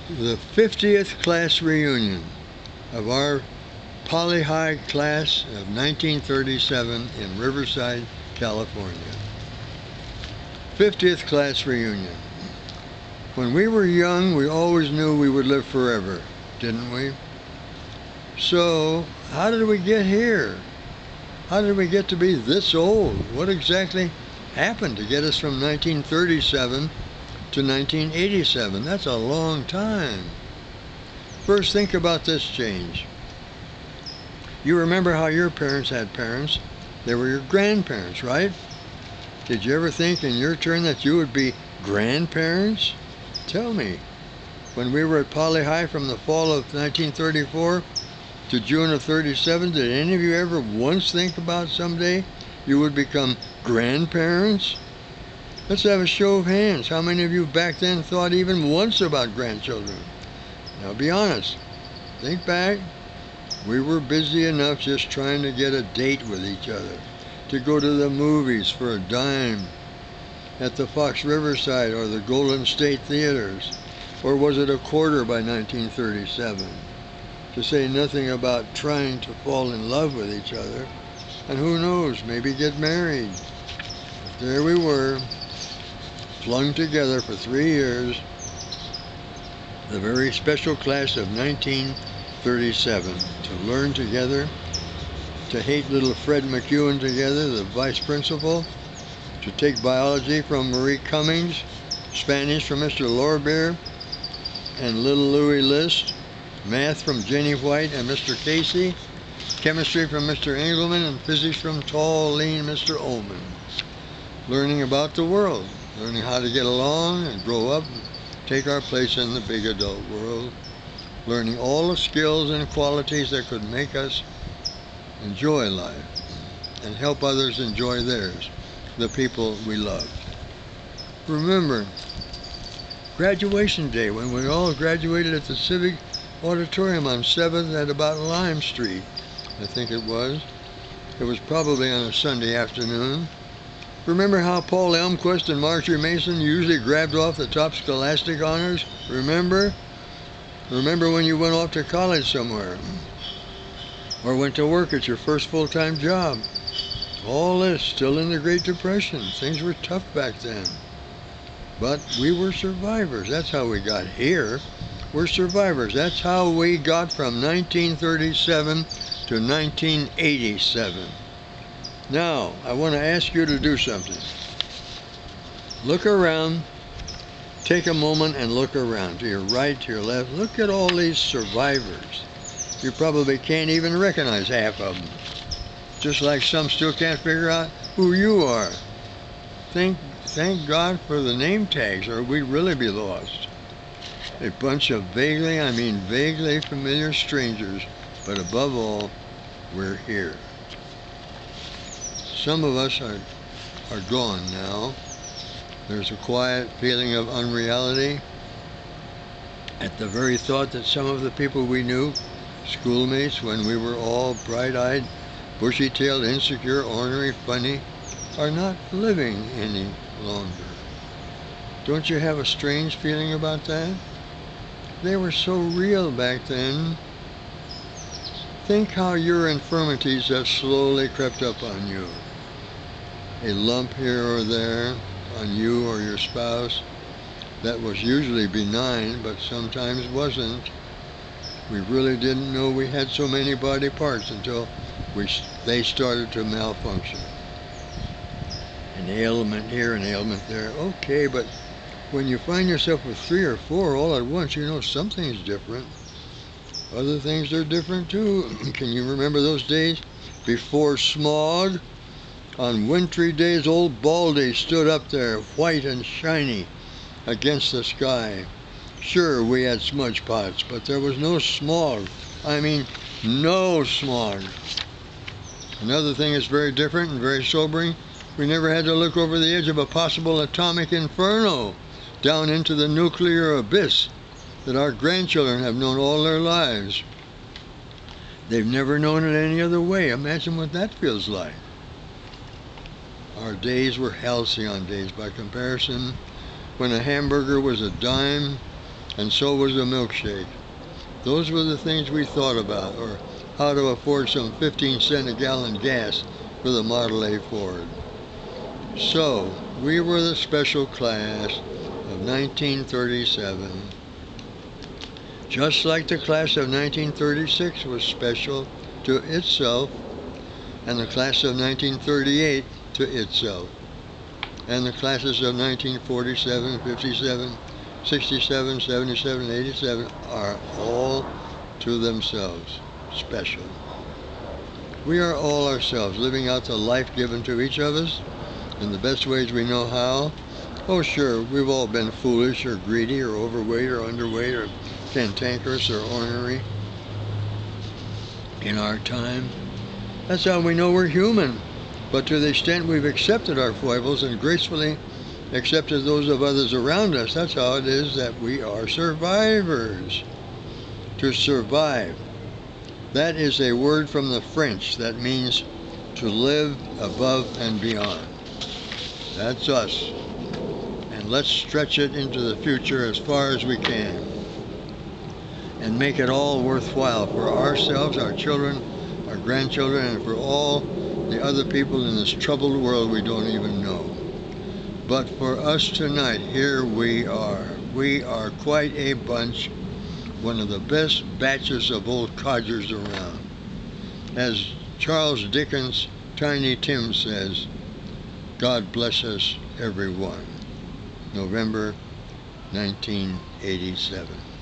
the 50th class reunion of our Poly High class of 1937 in Riverside, California. 50th class reunion. When we were young, we always knew we would live forever, didn't we? So, how did we get here? How did we get to be this old? What exactly happened to get us from 1937 to 1987? That's a long time. First, think about this change. You remember how your parents had parents. They were your grandparents, right? Did you ever think in your turn that you would be grandparents? Tell me. When we were at Poly High from the fall of 1934 to June of 37, did any of you ever once think about someday you would become grandparents? Let's have a show of hands. How many of you back then thought even once about grandchildren? Now be honest. Think back. We were busy enough just trying to get a date with each other, to go to the movies for a dime at the Fox Riverside or the Golden State Theaters, or was it a quarter by 1937? To say nothing about trying to fall in love with each other, and who knows, maybe get married. But there we were, flung together for 3 years, the very special class of 1937, to learn together, to hate little Fred McEwen together, the vice principal, to take biology from Marie Cummings, Spanish from Mr. Lorbeer and little Louis List, math from Jenny White and Mr. Casey, chemistry from Mr. Engelman, and physics from tall, lean Mr. Ullman. Learning about the world, learning how to get along and grow up and take our place in the big adult world, learning all the skills and qualities that could make us enjoy life and help others enjoy theirs, the people we love. Remember, graduation day, when we all graduated at the Civic Auditorium on 7th at about Lime Street, I think it was. It was probably on a Sunday afternoon. Remember how Paul Elmquist and Marjorie Mason usually grabbed off the top scholastic honors? Remember? Remember when you went off to college somewhere? Or went to work at your first full-time job? All this still in the Great Depression. Things were tough back then. But we were survivors. That's how we got here. We're survivors. That's how we got from 1937 to 1987. Now, I want to ask you to do something. Look around. Take a moment and look around, to your right, to your left. Look at all these survivors. You probably can't even recognize half of them. Just like some still can't figure out who you are. Thank God for the name tags, or we'd really be lost. A bunch of vaguely, I mean vaguely familiar strangers, but above all, we're here. Some of us are gone now. There's a quiet feeling of unreality at the very thought that some of the people we knew, schoolmates when we were all bright-eyed, bushy-tailed, insecure, ornery, funny, are not living any longer. Don't you have a strange feeling about that? They were so real back then. Think how your infirmities have slowly crept up on you. A lump here or there on you or your spouse that was usually benign, but sometimes wasn't. We really didn't know we had so many body parts until they started to malfunction. An ailment here, an ailment there. Okay, but when you find yourself with 3 or 4 all at once, you know something's different. Other things are different too. Can you remember those days before smog? On wintry days, old Baldy stood up there, white and shiny, against the sky. Sure, we had smudge pots, but there was no smog. I mean, no smog. Another thing that's very different and very sobering, we never had to look over the edge of a possible atomic inferno down into the nuclear abyss that our grandchildren have known all their lives. They've never known it any other way. Imagine what that feels like. Our days were halcyon days by comparison. When a hamburger was a dime and so was a milkshake. Those were the things we thought about, or how to afford some 15-cent a gallon gas for the Model A Ford. So, we were the special class of 1937, just like the class of 1936 was special to itself, and the class of 1938 to itself, and the classes of 1947, 57, 67, 77, 87 are all to themselves special. We are all ourselves, living out the life given to each of us in the best ways we know how. Oh sure, we've all been foolish or greedy or overweight or underweight or cantankerous or ornery in our time. That's how we know we're human. But to the extent we've accepted our foibles and gracefully accepted those of others around us, that's how it is that we are survivors. To survive. That is a word from the French that means to live above and beyond. That's us. And let's stretch it into the future as far as we can. And make it all worthwhile for ourselves, our children, our grandchildren, and for all the other people in this troubled world we don't even know. But for us tonight, here we are. We are quite a bunch, one of the best batches of old codgers around. As Charles Dickens' Tiny Tim says, God bless us, everyone. November 1987.